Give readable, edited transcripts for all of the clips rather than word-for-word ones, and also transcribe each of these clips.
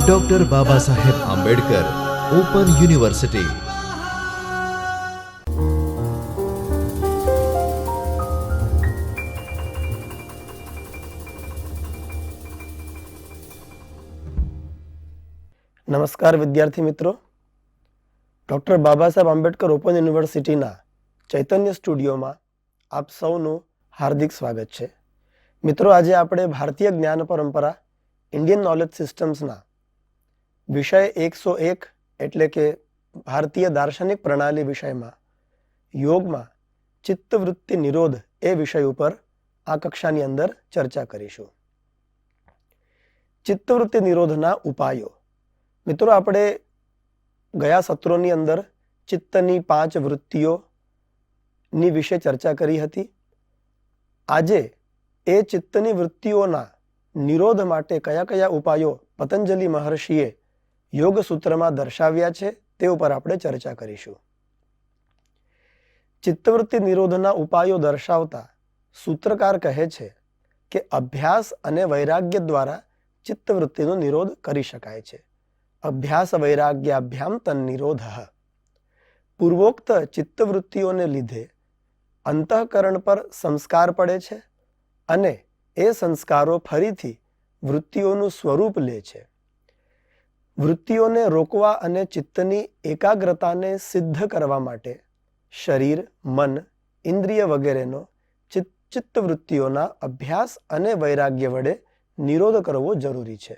Doctor Baba Saheb Ambedkar open university. નમસ્કાર વિદ્યાર્થી મિત્રો, ડૉક્ટર બાબા સાહેબ આંબેડકર ઓપન યુનિવર્સિટીના ચૈતન્ય સ્ટુડિયોમાં આપ સૌનું હાર્દિક સ્વાગત છે. મિત્રો, આજે આપણે ભારતીય જ્ઞાન પરંપરા ઇન્ડિયન નોલેજ સિસ્ટમ્સના વિષય 101 એટલે કે ભારતીય દાર્શનિક પ્રણાલી વિષયમાં યોગમાં ચિત્તવૃત્તિ નિરોધ એ વિષય ઉપર આ કક્ષાની અંદર ચર્ચા કરીશું. ચિત્તવૃત્તિ નિરોધના ઉપાયો. મિત્રો, આપણે ગયા સત્રોની અંદર ચિત્તની 5 વૃત્તિઓની વિશે ચર્ચા કરી હતી. આજે એ ચિત્તની વૃત્તિઓના નિરોધ માટે કયા કયા ઉપાયો પતંજલિ મહર્ષિએ યોગ સૂત્રમાં દર્શાવ્યા છે તે ઉપર આપણે ચર્ચા કરીશું. ચિત્તવૃત્તિ નિરોધના ઉપાયો દર્શાવતા સૂત્રકાર કહે છે કે અભ્યાસ અને વૈરાગ્ય દ્વારા ચિત્તવૃત્તિનો નિરોધ કરી શકાય છે. અભ્યાસ વૈરાગ્યાભ્યામ તન્નિરોધ. પૂર્વોક્ત ચિત્તવૃત્તિઓને લીધે અંતઃકરણ પર સંસ્કાર પડે છે અને એ સંસ્કારો ફરીથી વૃત્તિઓનું સ્વરૂપ લે છે. વૃત્તિઓને રોકવા અને ચિત્તની એકાગ્રતાને સિદ્ધ કરવા માટે શરીર, મન, ઇન્દ્રિય વગેરેનો ચિત્તવૃત્તિઓના અભ્યાસ અને વૈરાગ્ય વડે નિરોધ કરવો જરૂરી છે.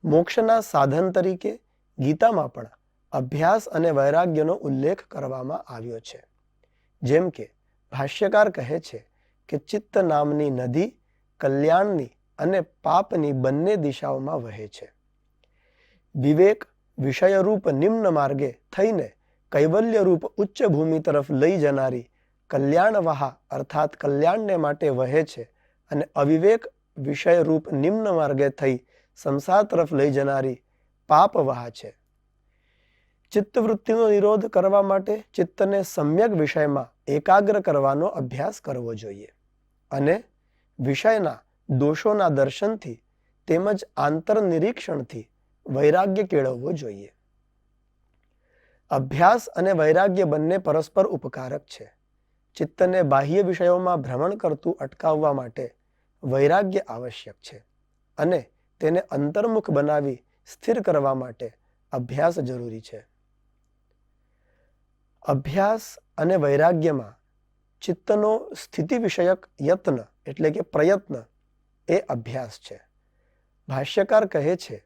મોક્ષના સાધન તરીકે ગીતામાં પણ અભ્યાસ અને વૈરાગ્યનો ઉલ્લેખ કરવામાં આવ્યો છે. જેમ કે ભાષ્યકાર કહે છે કે ચિત્ત નામની નદી કલ્યાણની અને પાપની બંને દિશાઓમાં વહે છે. વિવેક વિષયરૂપ નિમ્ન માર્ગે થઈને કૈવલ્યરૂપ ઉચ્ચ ભૂમિ તરફ લઈ જનારી કલ્યાણવાહા અર્થાત કલ્યાણને માટે વહે છે અને અવિવેક વિષયરૂપ નિમ્ન માર્ગે થઈ સંસાર તરફ લઈ જનારી પાપવાહ છે. ચિત્તવૃત્તિનો નિરોધ કરવા માટે ચિત્તને સમ્યક વિષયમાં એકાગ્ર કરવાનો અભ્યાસ કરવો જોઈએ અને વિષયના દોષોના દર્શનથી તેમજ આંતરનિરીક્ષણથી વૈરાગ્ય કેળવવો જોઈએ. અભ્યાસ અને વૈરાગ્ય બંને પરસ્પર ઉપકારક છે. ચિત્તને બાહ્ય વિષયોમાં ભ્રમણ કરતું અટકાવવા માટે વૈરાગ્ય આવશ્યક છે અને તેને અંતર્મુખ બનાવી સ્થિર કરવા માટે અભ્યાસ જરૂરી છે. અભ્યાસ અને વૈરાગ્યમાં ચિત્તનો સ્થિતિ વિષયક યત્ન એટલે કે પ્રયત્ન એ અભ્યાસ છે. ભાષ્યકાર કહે છે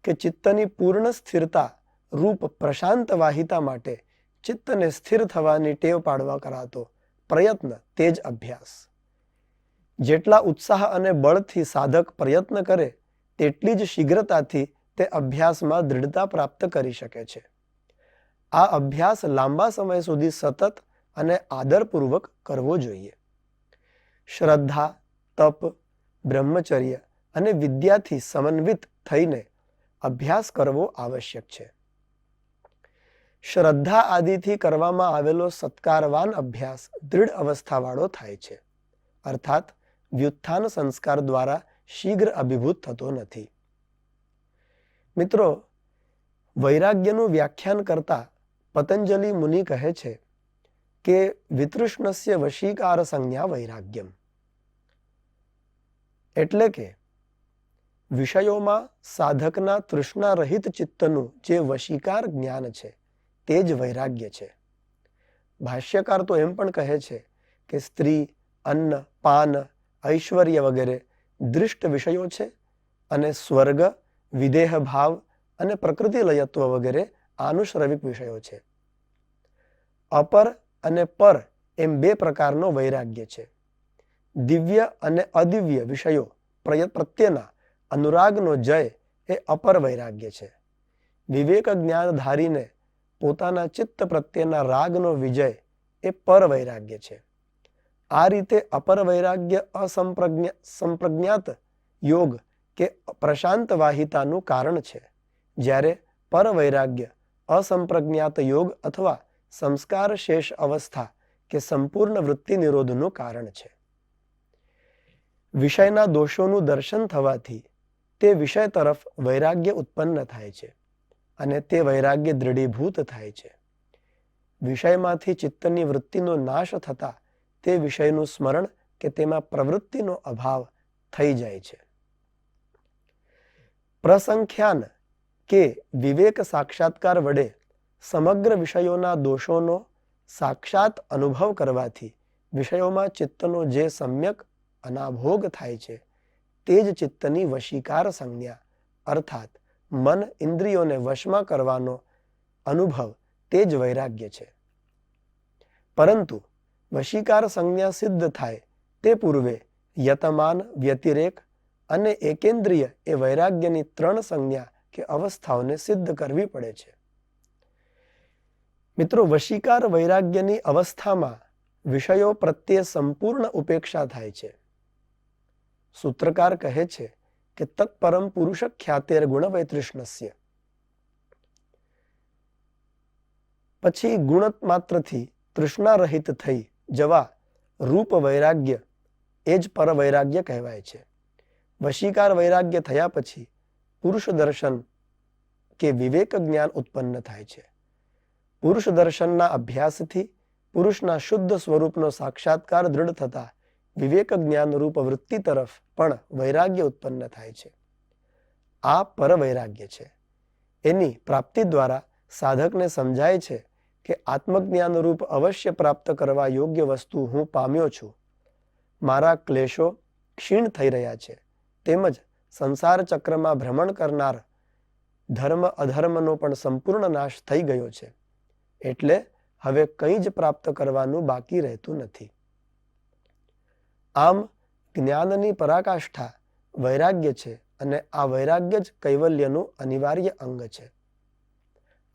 કે ચિત્તની પૂર્ણ સ્થિરતા રૂપ પ્રશાંત વાહિતા માટે ચિત્તને સ્થિર થવાની ટેવ પાડવા કરાતો પ્રયત્ન તે જ અભ્યાસ. જેટલા ઉત્સાહ અને બળથી સાધક પ્રયત્ન કરે તેટલી જ શીઘ્રતાથી તે અભ્યાસમાં દૃઢતા પ્રાપ્ત કરી શકે છે. આ અભ્યાસ લાંબા સમય સુધી સતત અને આદરપૂર્વક કરવો જોઈએ. શ્રદ્ધા, તપ, બ્રહ્મચર્ય અને વિદ્યાથી સમન્વિત થઈને અભ્યાસ કરવો આવશ્યક છે. શ્રદ્ધા આદિથી કરવામાં આવેલો સત્કારવાન અભ્યાસ દૃઢ અવસ્થાવાળો થાય છે અર્થાત વ્યુત્થાન સંસ્કાર દ્વારા શીઘ્ર અભિભૂત થતો નથી. મિત્રો, વૈરાગ્યનું વ્યાખ્યાન કરતા પતંજલિ મુનિ કહે છે કે વિતૃષ્ણસ્ય વશીકાર સંજ્ઞા વૈરાગ્યમ. એટલે કે વિષયોમાં સાધકના તૃષ્ણા રહિત ચિત્તનું જે વશીકાર જ્ઞાન છે તે જ વૈરાગ્ય છે. ભાષ્યકાર તો એમ પણ કહે છે કે સ્ત્રી, અન્ન, પાન, ઐશ્વર્ય વગેરે દૃષ્ટ વિષયો છે અને સ્વર્ગ, વિદેહ ભાવ અને પ્રકૃતિ લયત્વ વગેરે આનુશ્રવિક વિષયો છે. અપર અને પર એમ 2 પ્રકારનો વૈરાગ્ય છે. દિવ્ય અને અદિવ્ય વિષયો પ્રત્યેના અનુરાગનો જય એ અપર વૈરાગ્ય છે. વિવેક જ્ઞાન ધારીને પોતાના ચિત્ત પ્રત્યેના રાગનો વિજય એ પર વૈરાગ્ય છે. આ રીતે અપર વૈરાગ્ય સંપ્રજ્ઞાત યોગ કે પ્રશાંત વાહિતાનું કારણ છે, જ્યારે પર વૈરાગ્ય અસંપ્રજ્ઞાત યોગ અથવા સંસ્કાર શેષ અવસ્થા કે સંપૂર્ણ વૃત્તિ નિરોધનું કારણ છે. વિષયના દોષોનું દર્શન થવાથી તે વિષય તરફ વૈરાગ્ય ઉત્પન્ન થાય છે અને તે વૈરાગ્ય દૃઢીભૂત થાય છે. વિષયમાંથી ચિત્તની વૃત્તિનો નાશ થતા તે વિષયનું સ્મરણ કે તેમાં પ્રવૃત્તિનો અભાવ થઈ જાય છે. પ્રસંખ્યાન કે વિવેક સાક્ષાત્કાર વડે સમગ્ર વિષયોના દોષોનો સાક્ષાત અનુભવ કરવાથી વિષયોમાં ચિત્તનો જે સમ્યક અનાભોગ થાય છે તે જ ચિત્તની વશીકાર સંજ્ઞા અર્થાત મન ઇન્દ્રિયોને વશમાં કરવાનો અનુભવ તે જ વૈરાગ્ય છે. પરંતુ વશીકાર સંજ્ઞા સિદ્ધ થાય તે પૂર્વે યતમાન, વ્યતિરેક અને એકેન્દ્રિય એ વૈરાગ્યની 3 સંજ્ઞા કે અવસ્થાઓને સિદ્ધ કરવી પડે છે. મિત્રો, વશીકાર વૈરાગ્યની અવસ્થામાં વિષયો પ્રત્યે સંપૂર્ણ ઉપેક્ષા થાય છે. સૂત્રકાર કહે છે કે તત્પરમ પુરુષ ખ્યાતેર ગુણ વૈતૃષ્ણસ્ય. પછી ગુણ માત્રથી તૃષ્ણા રહિત થઈ જવા રૂપ વૈરાગ્ય એ જ પર વૈરાગ્ય કહેવાય છે. વશીકાર વૈરાગ્ય થયા પછી પુરુષ દર્શન કે વિવેક જ્ઞાન ઉત્પન્ન થાય છે. પુરુષ દર્શનના અભ્યાસથી પુરુષના શુદ્ધ સ્વરૂપનો સાક્ષાત્કાર દૃઢ થતા વિવેક જ્ઞાન રૂપ વૃત્તિ તરફ પણ વૈરાગ્ય ઉત્પન્ન થાય છે. આ પર વૈરાગ્ય છે. એની પ્રાપ્તિ દ્વારા સાધકને સમજાય છે કે આત્મજ્ઞાન રૂપ અવશ્ય પ્રાપ્ત કરવા યોગ્ય વસ્તુ હું પામ્યો છું. મારા ક્લેશો ક્ષીણ થઈ રહ્યા છે. તેમજ સંસાર ચક્રમાં ભ્રમણ કરનાર ધર્મ અધર્મનો પણ સંપૂર્ણ નાશ થઈ ગયો છે. એટલે હવે કંઈ જ પ્રાપ્ત કરવાનું બાકી રહેતું નથી. આમ જ્ઞાનની પરાકાષ્ઠા વૈરાગ્ય છે અને આ વૈરાગ્ય જ કૈવલ્યનું અનિવાર્ય અંગ છે.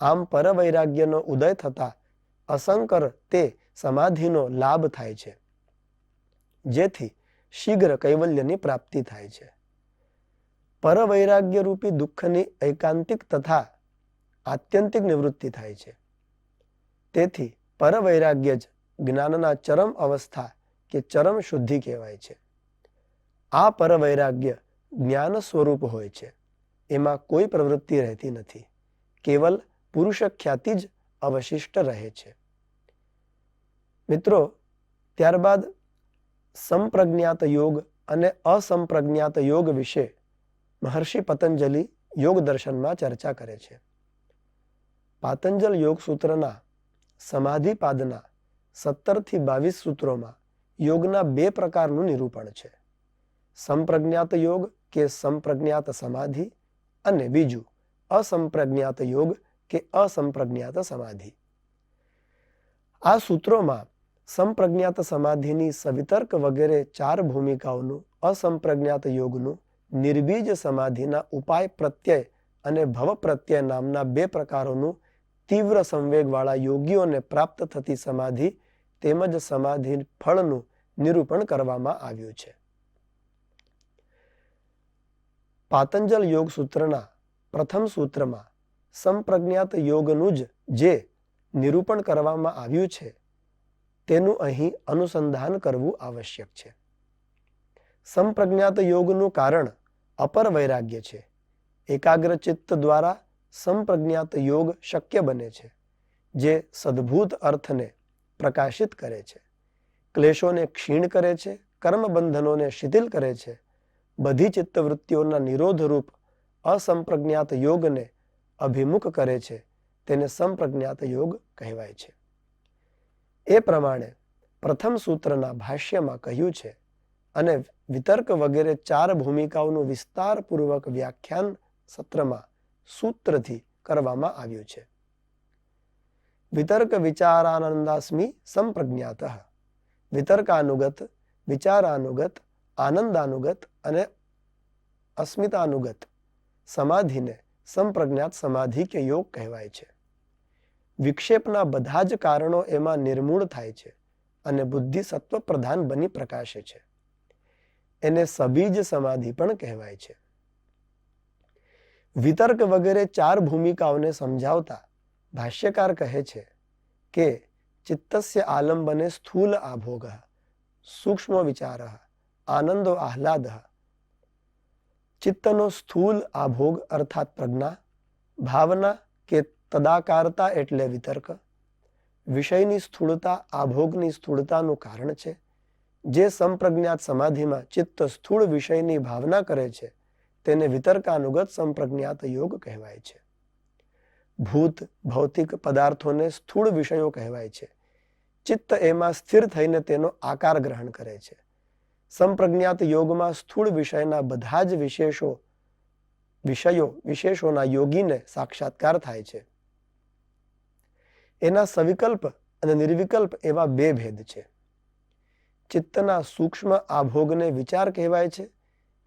આમ પરવૈરાગ્યનો ઉદય થતા અસંકર તે સમાધિનો લાભ થાય છે, જેથી શીઘ્ર કૈવલ્યની પ્રાપ્તિ થાય છે. પરવૈરાગ્ય રૂપી દુઃખની ઐકાંતિક તથા આત્યંતિક નિવૃત્તિ થાય છે. તેથી પરવૈરાગ્ય જ જ્ઞાનના ચરમ અવસ્થા કે ચરમ શુદ્ધિ કહેવાય છે. આ પરવૈરાગ્ય જ્ઞાન સ્વરૂપ હોય છે. એમાં કોઈ પ્રવૃત્તિ રહેતી નથી. કેવલ પુરુષ ખ્યાતિ જ અવશિષ્ટ રહે છે. મિત્રો, ત્યારબાદ સંપ્રજ્ઞાત યોગ અને અસંપ્રજ્ઞાત યોગ વિશે મહર્ષિ પતંજલિ યોગ દર્શનમાં ચર્ચા કરે છે. પાતંજલ યોગ સૂત્રના સમાધિપાદના 17 થી 22 સૂત્રોમાં યોગના 2 પ્રકારનું નિરૂપણ છે. સંપ્રજ્ઞાત યોગ કે સંપ્રજ્ઞાત સમાધિ અને બીજું અસંપ્રજ્ઞાત યોગ કે અસંપ્રજ્ઞાત સમાધિ. આ સૂત્રોમાં સંપ્રજ્ઞાત સમાધિની સવિતર્ક વગેરે 4 ભૂમિકાઓનું, અસંપ્રજ્ઞાત યોગનું, નિર્બીજ સમાધિના ઉપાય પ્રત્યય અને ભવ પ્રત્યય નામના 2 પ્રકારોનું, તીવ્ર સંવેગવાળા યોગીઓને પ્રાપ્ત થતી સમાધિ તેમજ સમાધિ ફળનું નિરૂપણ કરવામાં આવ્યું છે. પાતંજલ યોગ સૂત્રના પ્રથમ સૂત્રમાં સંપ્રજ્ઞાત યોગનું જ જે નિરૂપણ કરવામાં આવ્યું છે તેનું અહીં અનુસંધાન કરવું આવશ્યક છે. સંપ્રજ્ઞાત યોગનું કારણ અપર વૈરાગ્ય છે. એકાગ્ર ચિત્ત દ્વારા સંપ્રજ્ઞાત યોગ શક્ય બને છે, જે સદ્ભૂત અર્થને પ્રકાશિત કરે છે, ક્લેશોને ક્ષીણ કરે છે, કર્મબંધનોને શિથિલ કરે છે, બધી ચિત્તવૃત્તિઓના નિરોધરૂપ અસંપ્રજ્ઞાત યોગને અભિમુખ કરે છે. તેને સંપ્રજ્ઞાત યોગ કહેવાય છે. એ પ્રમાણે પ્રથમ સૂત્રના ભાષ્યમાં કહ્યું છે અને વિતર્ક વગેરે 4 ભૂમિકાઓનું વિસ્તારપૂર્વક વ્યાખ્યાન સત્રમાં સૂત્રથી કરવામાં આવ્યું છે. વિતર્ક વિચારાનંદાસ્મિ સંપ્રજ્ઞાતઃ. વિતર્કાનુગત, વિચારાનુગત, આનંદાનુગત અને અસ્મિતાનુગત સમાધિને સંપ્રજ્ઞાત સમાધિ કે યોગ કહેવાય છે. વિક્ષેપના બધા જ કારણો એમાં નિર્મૂળ થાય છે અને બુદ્ધિ સત્વ પ્રધાન બની પ્રકાશે છે. એને સબીજ સમાધિ પણ કહેવાય છે. વિતર્ક વગેરે 4 ભૂમિકાઓને સમજાવતા ભાષ્યકાર કહે છે કે ચિત્તસ્ય આલંબને સ્થૂલ આભોગઃ, સૂક્ષ્મ વિચારઃ, આનંદો આહ્લાદઃ, ચિત્તનો સ્થૂલ આભોગ અર્થાત પ્રજ્ઞા, ભાવના કે તદાકારતા એટલે વિતર્ક, વિષયની સ્થૂળતા આભોગની સ્થૂળતાનું કારણ છે. જે સંપ્રજ્ઞાત સમાધિમાં ચિત્ત સ્થૂળ વિષયની ભાવના કરે છે તેને વિતર્કાનુગત સંપ્રજ્ઞાત યોગ કહેવાય છે. ભૂત ભૌતિક પદાર્થોને સ્થૂળ વિષયો કહેવાય છે. ચિત્ત એમાં સ્થિર થઈને તેનો આકાર ગ્રહણ કરે છે. સંપ્રજ્ઞાત યોગમાં સ્થૂળ વિષયના બધા જ વિશેષોના યોગીને સાક્ષાત્કાર થાય છે. એના સવિકલ્પ અને નિર્વિકલ્પ એવા બે ભેદ છે. ચિત્તના સૂક્ષ્મ આભોગને વિચાર કહેવાય છે.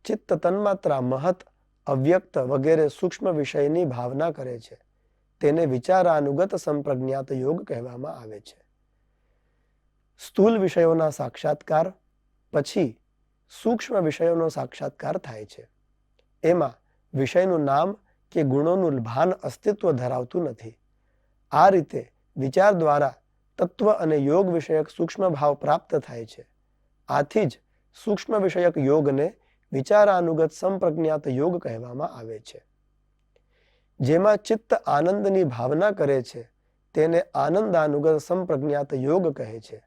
ચિત્ત તન્માત્રા, મહત, અવ્યક્ત વગેરે સૂક્ષ્મ વિષયની ભાવના કરે છે તેને વિચારાનુગત સંપ્રજ્ઞાત યોગ કહેવામાં આવે છે. સ્થૂલ વિષયોના સાક્ષાત્કાર પછી સૂક્ષ્મ વિષયોનો સાક્ષાત્કાર થાય છે. એમાં વિષયનું નામ કે ગુણોનું ભાન અસ્તિત્વ ધરાવતું નથી. આ રીતે વિચાર દ્વારા તત્વ અને યોગ વિષયક સૂક્ષ્મ ભાવ પ્રાપ્ત થાય છે. આથી જ સૂક્ષ્મ વિષયક યોગને વિચારાનુગત સંપ્રજ્ઞાત યોગ કહેવામાં આવે છે. જેમાં ચિત્ત આનંદની ભાવના કરે છે તેને આનંદાનુગત સંપ્રજ્ઞાત યોગ કહે છે.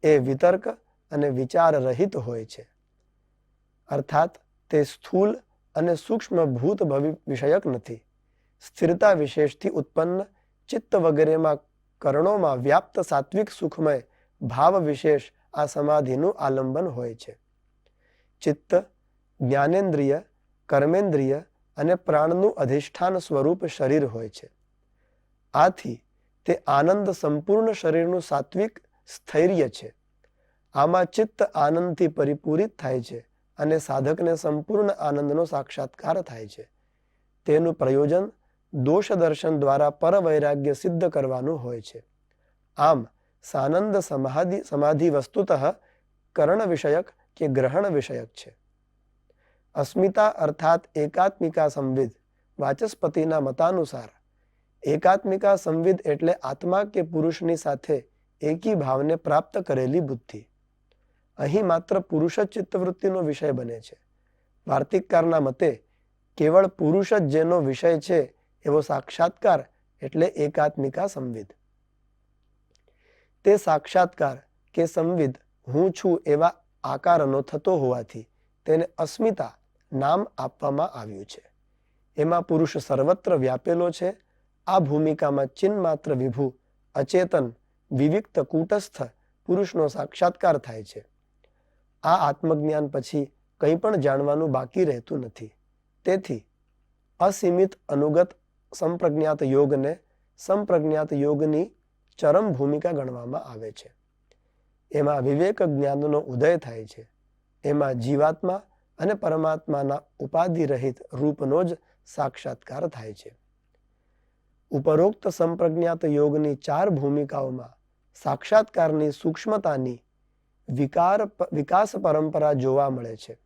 એ વિતર્ક અને વિચાર રહિત હોય છે. અર્થાત તે સ્થૂલ અને સૂક્ષ્મ ભૂત વિષયક નથી. સ્થિરતા વિશેષથી ઉત્પન્ન ચિત્ત વગેરેમાં કરણોમાં વ્યાપ્ત સાત્વિક સુખમય ભાવ વિશેષ આ સમાધિનું આલંબન હોય છે. ચિત્ત જ્ઞાનેન્દ્રિય, કર્મેન્દ્રિય અને પ્રાણનું અધિષ્ઠાન સ્વરૂપ શરીર હોય છે. આથી તે આનંદ સંપૂર્ણ શરીરનું સાત્વિક સ્થૈર્ય છે. આમાં ચિત્ત આનંદથી પરિપૂરિત થાય છે અને સાધકને સંપૂર્ણ આનંદનો સાક્ષાત્કાર થાય છે. તેનું પ્રયોજન દોષ દર્શન દ્વારા પરવૈરાગ્ય સિદ્ધ કરવાનું હોય છે. આમ સાનંદ સમાધિ વસ્તુતઃ કરણ વિષયક કે ગ્રહણ વિષયક છે. અસ્મિતા અર્થાત એકાત્મિકા સંવિદ વાચસ્પતિના મતાનુસાર એકાત્મિકા સંવિદ એટલે આત્મા કે પુરુષની સાથે એકી ભાવને પ્રાપ્ત કરેલી બુદ્ધિ. અહીં માત્ર પુરુષ જ ચિત્તવૃત્તિનો વિષય બને છે. વાર્તિકકારના મતે કેવળ પુરુષ જ જેનો વિષય છે એવો સાક્ષાત્કાર એટલે એકાત્મિકા સંવિદ. તે સાક્ષાત્કાર કે સંવિદ હું છું એવા આકારનો થતો હોવાથી તેને અસ્મિતા નામ આપવામાં આવ્યું છે. એમાં પુરુષ સર્વત્ર વ્યાપેલો છે. આ ભૂમિકામાં ચિન્માત્ર વિભુ, અચેતન, વિવિક્ત કૂટસ્થ પુરુષનો સાક્ષાત્કાર થાય છે. આ આત્મજ્ઞાન પછી કંઈ પણ જાણવાનું બાકી રહેતું નથી. તેથી અસીમિત અનુગત સંપ્રજ્ઞાત યોગને સંપ્રજ્ઞાત યોગની ચરમ ભૂમિકા ગણવામાં આવે છે. એમાં વિવેક જ્ઞાનનો ઉદય થાય છે. એમાં જીવાત્મા અને પરમાત્માના ઉપાધિ રહિત રૂપનો જ સાક્ષાત્કાર થાય છે. ઉપરોક્ત સંપ્રજ્ઞાત યોગની ચાર ભૂમિકાઓમાં સાક્ષાત્કારની સૂક્ષ્મતાની વિકાસ પરંપરા જોવા મળે છે.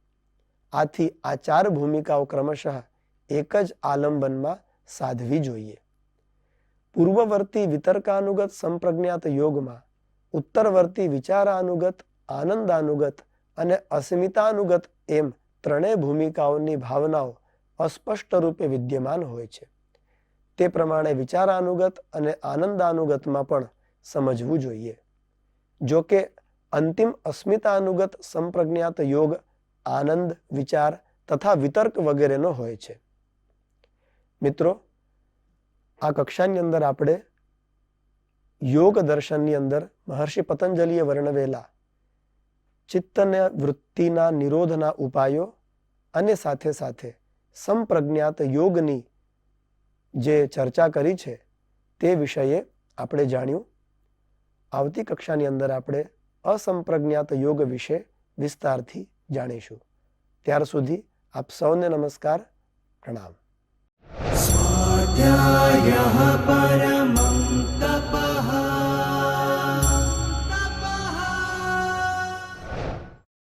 આથી આ ચાર ભૂમિકાઓ ક્રમશઃ એક જ આલંબનમાં સાધવી જોઈએ. પૂર્વવર્તી વિતર્કાનુગત સંપ્રજ્ઞાત યોગમાં ઉત્તરવર્તી વિચારાનુગત, આનંદાનુગત અને અસ્મિતાનુગત એમ ત્રણેય ભૂમિકાઓની ભાવનાઓ અસ્પષ્ટ રૂપે વિદ્યમાન હોય છે. તે પ્રમાણે વિચારાનુગત અને આનંદાનુગતમાં પણ સમજવું જોઈએ. જો કે અંતિમ અસ્મિતાનુગત સંપ્રજ્ઞાત યોગ આનંદ, વિચાર તથા વિતર્ક વગેરેનો હોય છે. મિત્રો, આ કક્ષાની અંદર આપણે યોગ દર્શનની અંદર મહર્ષિ પતંજલિએ વર્ણવેલા ચિત્તને વૃત્તિના નિરોધના ઉપાયો અને સાથે સાથે સંપ્રજ્ઞાત યોગની જે ચર્ચા કરી છે તે વિષયે આપણે જાણ્યું. આવતી કક્ષાની અંદર આપણે અસંપ્રજ્ઞાત યોગ વિશે વિસ્તારથી જાણીશું. ત્યાર સુધી આપ સૌને નમસ્કાર, પ્રણામ. स्वाध्यायः परमः